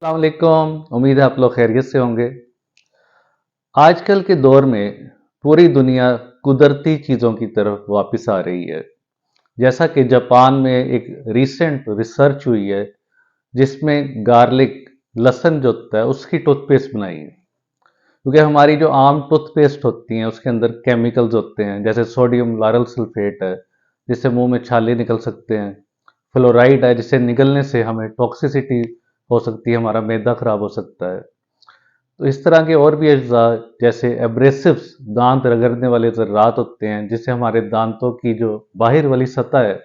अस्सलाम वालेकुम। उम्मीद है आप लोग खैरियत से होंगे। आजकल के दौर में पूरी दुनिया कुदरती चीज़ों की तरफ वापस आ रही है। जैसा कि जापान में एक रीसेंट रिसर्च हुई है जिसमें गार्लिक लहसुन जो होता है उसकी टूथपेस्ट बनाई है। क्योंकि हमारी जो आम टूथपेस्ट होती हैं उसके अंदर केमिकल्स होते हैं, जैसे सोडियम लारल सल्फेट है जिससे मुंह में छाले निकल सकते हैं, फ्लोराइड है जिसे निगलने से हमें टॉक्सिसिटी हो सकती है, हमारा मैदा खराब हो सकता है। तो इस तरह के और भी अज्जा जैसे एब्रेसिव्स दांत रगड़ने वाले ज़र्रात होते हैं जिससे हमारे दांतों की जो बाहर वाली सतह है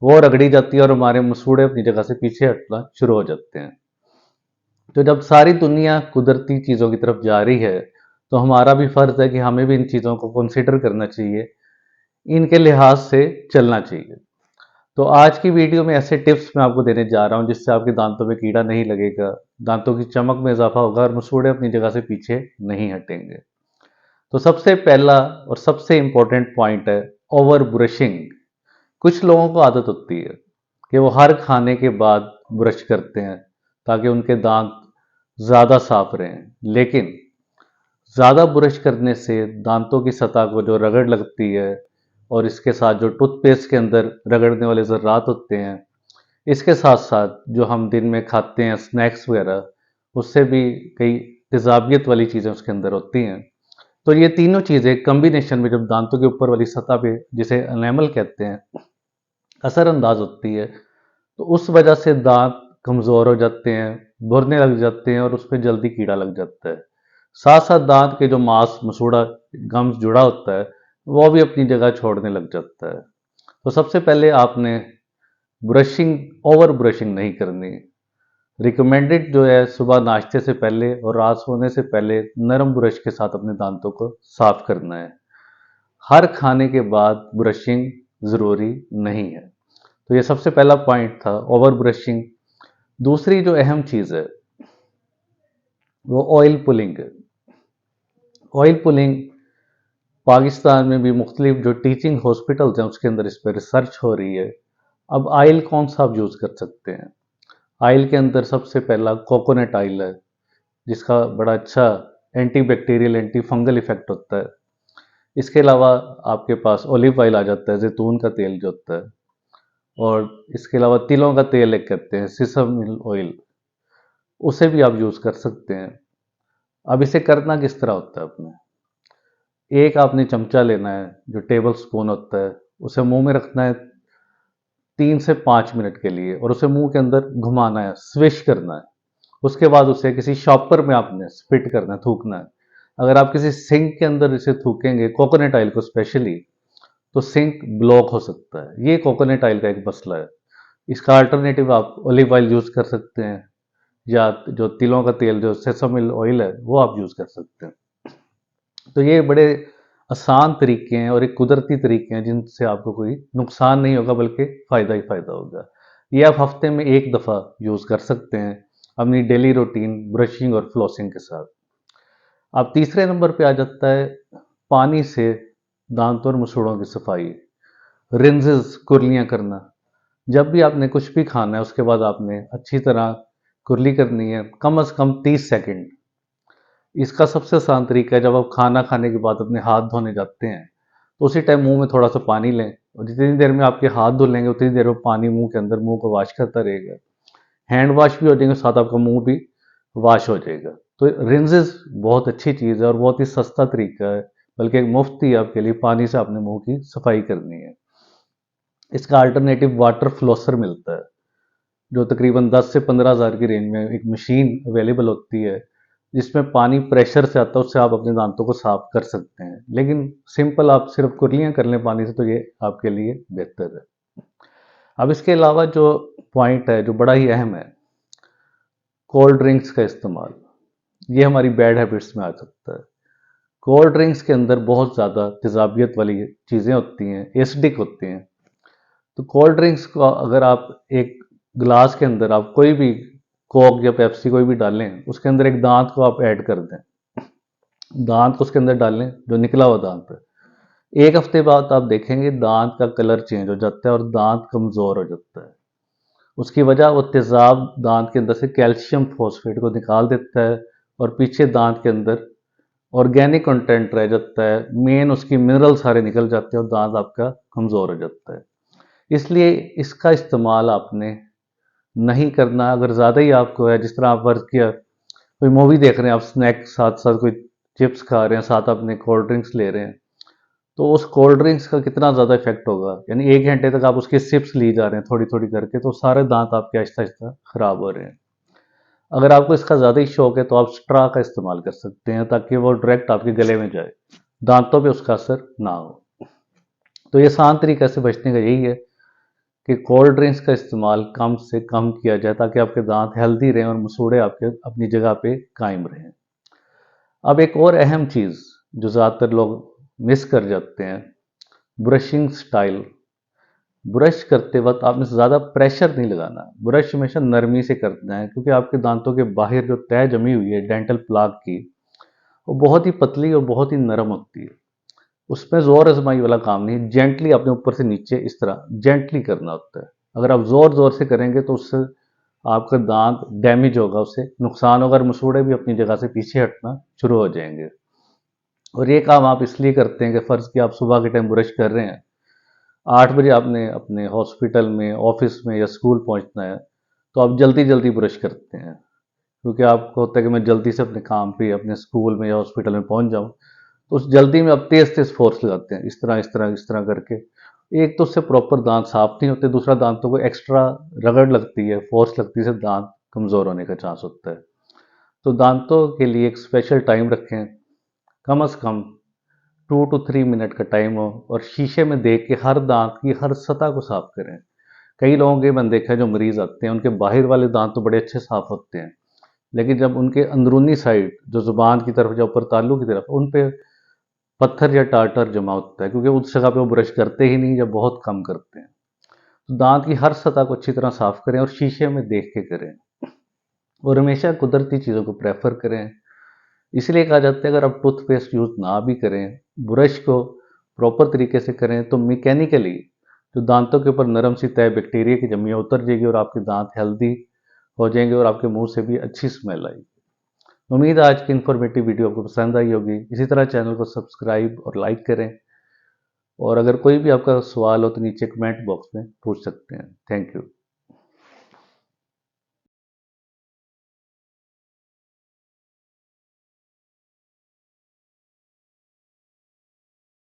वो रगड़ी जाती है और हमारे मसूड़े अपनी जगह से पीछे हटना शुरू हो जाते हैं। तो जब सारी दुनिया कुदरती चीज़ों की तरफ जा रही है तो हमारा भी फ़र्ज़ है कि हमें भी इन चीज़ों को कंसिडर करना चाहिए, इनके लिहाज से चलना चाहिए। तो आज की वीडियो में ऐसे टिप्स मैं आपको देने जा रहा हूं जिससे आपके दांतों में कीड़ा नहीं लगेगा, दांतों की चमक में इजाफा होगा और मसूड़े अपनी जगह से पीछे नहीं हटेंगे। तो सबसे पहला और सबसे इंपॉर्टेंट पॉइंट है ओवर ब्रशिंग। कुछ लोगों को आदत होती है कि वो हर खाने के बाद ब्रश करते हैं ताकि उनके दांत ज़्यादा साफ रहें, लेकिन ज़्यादा ब्रश करने से दांतों की सतह को जो रगड़ लगती है और इसके साथ जो टूथपेस्ट के अंदर रगड़ने वाले ज़र्रात होते हैं, इसके साथ साथ जो हम दिन में खाते हैं स्नैक्स वगैरह, उससे भी कई तेज़ाबियत वाली चीज़ें उसके अंदर होती हैं। तो ये तीनों चीज़ें कम्बिनेशन में जब दांतों के ऊपर वाली सतह पे, जिसे एनेमल कहते हैं, असरअंदाज होती है तो उस वजह से दांत कमज़ोर हो जाते हैं, भुरने लग जाते हैं और उस पर जल्दी कीड़ा लग जाता है। साथ साथ दांत के जो मांस मसूड़ा गम्स जुड़ा होता है वो भी अपनी जगह छोड़ने लग जाता है। तो सबसे पहले आपने ब्रशिंग ओवर ब्रशिंग नहीं करनी। रिकमेंडेड जो है सुबह नाश्ते से पहले और रात सोने से पहले नरम ब्रश के साथ अपने दांतों को साफ करना है। हर खाने के बाद ब्रशिंग ज़रूरी नहीं है। तो ये सबसे पहला पॉइंट था, ओवर ब्रशिंग। दूसरी जो अहम चीज़ है वो ऑयल पुलिंग है। ऑयल पुलिंग पाकिस्तान में भी मुख्तलिफ जो टीचिंग हॉस्पिटल्स हैं उसके अंदर इस पर रिसर्च हो रही है। अब आयल कौन सा आप यूज़ कर सकते हैं? आयल के अंदर सबसे पहला कोकोनट आयल है जिसका बड़ा अच्छा anti bacterial anti fungal effect होता है। इसके अलावा आपके पास ऑलिव ऑयल आ जाता है, जैतून का तेल जो होता है, और इसके अलावा तिलों का तेल एक कहते हैं सिसम ऑयल, उसे भी आप यूज़ कर सकते हैं। अब इसे करना किस तरह होता है? एक आपने चमचा लेना है जो टेबल स्पून होता है, उसे मुंह में रखना है 3 से 5 मिनट के लिए और उसे मुंह के अंदर घुमाना है, स्विश करना है। उसके बाद उसे किसी शॉपर में आपने स्पिट करना है, थूकना है। अगर आप किसी सिंक के अंदर इसे थूकेंगे कोकोनट ऑयल को स्पेशली, तो सिंक ब्लॉक हो सकता है। ये कोकोनट ऑयल का एक मसला है। इसका अल्टरनेटिव आप ऑलिव ऑयल यूज़ कर सकते हैं या जो तिलों का तेल जो सेसम ऑयल है वो आप यूज़ कर सकते हैं। तो ये बड़े आसान तरीके हैं और एक कुदरती तरीके हैं जिनसे आपको कोई नुकसान नहीं होगा बल्कि फ़ायदा ही फ़ायदा होगा। ये आप हफ्ते में एक दफ़ा यूज़ कर सकते हैं अपनी डेली रूटीन ब्रशिंग और फ्लॉसिंग के साथ। अब तीसरे नंबर पे आ जाता है पानी से दांत और मसूड़ों की सफाई, रिंजेस, कुर्लियाँ करना। जब भी आपने कुछ भी खाना है उसके बाद आपने अच्छी तरह कुर्ली करनी है, कम से कम 30 सेकंड। इसका सबसे आसान तरीका है, जब आप खाना खाने के बाद अपने हाथ धोने जाते हैं तो उसी टाइम मुंह में थोड़ा सा पानी लें और जितनी देर में आपके हाथ धुलेंगे उतनी देर में पानी मुंह के अंदर मुंह को वॉश करता रहेगा। हैंड वॉश भी हो जाएंगे, साथ आपका मुंह भी वॉश हो जाएगा। तो रिंजेस बहुत अच्छी चीज़ है और बहुत ही सस्ता तरीका है, बल्कि एक मुफ्त ही आपके लिए पानी से अपने मुंह की सफाई करनी है। इसका अल्टरनेटिव वाटर फ्लोसर मिलता है जो तकरीबन 10 से 15 हज़ार की रेंज में एक मशीन अवेलेबल होती है जिसमें पानी प्रेशर से आता है, उससे आप अपने दांतों को साफ कर सकते हैं। लेकिन सिंपल आप सिर्फ कुर्लियाँ कर लें पानी से तो ये आपके लिए बेहतर है। अब इसके अलावा जो पॉइंट है जो बड़ा ही अहम है, कोल्ड ड्रिंक्स का इस्तेमाल, ये हमारी बैड हैबिट्स में आ सकता है। कोल्ड ड्रिंक्स के अंदर बहुत ज़्यादा तेज़ाबियत वाली चीज़ें होती हैं, एसिडिक होती हैं। तो कोल्ड ड्रिंक्स को अगर आप एक गिलास के अंदर आप कोई भी कोक या पेप्सी कोई भी डालें, उसके अंदर एक दांत को आप ऐड कर दें, दांत को उसके अंदर डालें जो निकला हुआ दांत है। एक हफ्ते बाद आप देखेंगे दांत का कलर चेंज हो जाता है और दांत कमज़ोर हो जाता है। उसकी वजह वो तेज़ाब दांत के अंदर से कैल्शियम फॉस्फेट को निकाल देता है और पीछे दांत के अंदर ऑर्गेनिक कंटेंट रह जाता है, मेन उसकी मिनरल सारे निकल जाते हैं और दांत आपका कमज़ोर हो जाता है। इसलिए इसका इस्तेमाल आपने नहीं करना। अगर ज़्यादा ही आपको है, जिस तरह आप वर्क किया, कोई मूवी देख रहे हैं, आप स्नैक साथ साथ कोई चिप्स खा रहे हैं, साथ अपने कोल्ड ड्रिंक्स ले रहे हैं, तो उस कोल्ड ड्रिंक्स का कितना ज़्यादा इफेक्ट होगा। यानी 1 घंटे तक आप उसके सिप्स ली जा रहे हैं थोड़ी थोड़ी करके, तो सारे दांत आपके आहिस्ता आहिस्ता खराब हो रहे हैं। अगर आपको इसका ज़्यादा ही शौक है तो आप स्ट्रा का इस्तेमाल कर सकते हैं, ताकि वो डायरेक्ट आपके गले में जाए, दांतों पे उसका असर ना हो। तो ये आसान तरीका से बचने का यही है कि कोल्ड ड्रिंक्स का इस्तेमाल कम से कम किया जाए, ताकि आपके दांत हेल्दी रहें और मसूड़े आपके अपनी जगह पे कायम रहें। अब एक और अहम चीज़ जो ज़्यादातर लोग मिस कर जाते हैं, ब्रशिंग स्टाइल। ब्रश करते वक्त आपने ज़्यादा प्रेशर नहीं लगाना, ब्रश हमेशा नरमी से करना है, क्योंकि आपके दांतों के बाहर जो तह जमी हुई है डेंटल प्लाक की, वो बहुत ही पतली और बहुत ही नरम होती है। उसमें जोर आजमाई वाला काम नहीं, जेंटली अपने ऊपर से नीचे इस तरह जेंटली करना होता है। अगर आप जोर जोर से करेंगे तो उससे आपका दांत डैमेज होगा, उससे नुकसान होगा और मसूड़े भी अपनी जगह से पीछे हटना शुरू हो जाएंगे। और ये काम आप इसलिए करते हैं कि फ़र्ज़ कि आप सुबह के टाइम ब्रश कर रहे हैं, 8 बजे आपने अपने हॉस्पिटल में, ऑफिस में या स्कूल पहुंचना है, तो आप जल्दी जल्दी ब्रश करते हैं, क्योंकि आपको होता है कि मैं जल्दी से अपने काम पे, अपने स्कूल में या हॉस्पिटल में पहुंच जाऊं। तो उस जल्दी में आप तेज तेज फोर्स लगाते हैं, इस तरह इस तरह इस तरह करके। एक तो उससे प्रॉपर दांत साफ नहीं होते, दूसरा दांतों को एक्स्ट्रा रगड़ लगती है, फोर्स लगती है, इससे दांत कमज़ोर होने का चांस होता है। तो दांतों के लिए एक स्पेशल टाइम रखें, कम से कम 2 to 3 मिनट का टाइम हो, और शीशे में देख के हर दांत की हर सतह को साफ करें। कई लोगों के मैंने देखा है, जो मरीज आते हैं, उनके बाहर वाले दांत तो बड़े अच्छे साफ होते हैं, लेकिन जब उनके अंदरूनी साइड, जो जुबान की तरफ या ऊपर तालू की तरफ, उन पे पत्थर या टार्टर जमा होता है, क्योंकि उस जगह पे वो ब्रश करते ही नहीं या बहुत कम करते हैं। तो दांत की हर सतह को अच्छी तरह साफ करें और शीशे में देख के करें, और हमेशा कुदरती चीज़ों को प्रेफर करें। इसलिए कहा जाता है, अगर आप टूथपेस्ट यूज़ ना भी करें, ब्रश को प्रॉपर तरीके से करें, तो मैकेनिकली जो दांतों के ऊपर नरम सी तय बैक्टीरिया की जमी है उतर जाएगी और आपके दांत हेल्दी हो जाएंगे और आपके मुंह से भी अच्छी स्मेल आएगी। उम्मीद है आज की इन्फॉर्मेटिव वीडियो आपको पसंद आई होगी। इसी तरह चैनल को सब्सक्राइब और लाइक करें, और अगर कोई भी आपका सवाल हो तो नीचे कमेंट बॉक्स में पूछ सकते हैं। Thank you.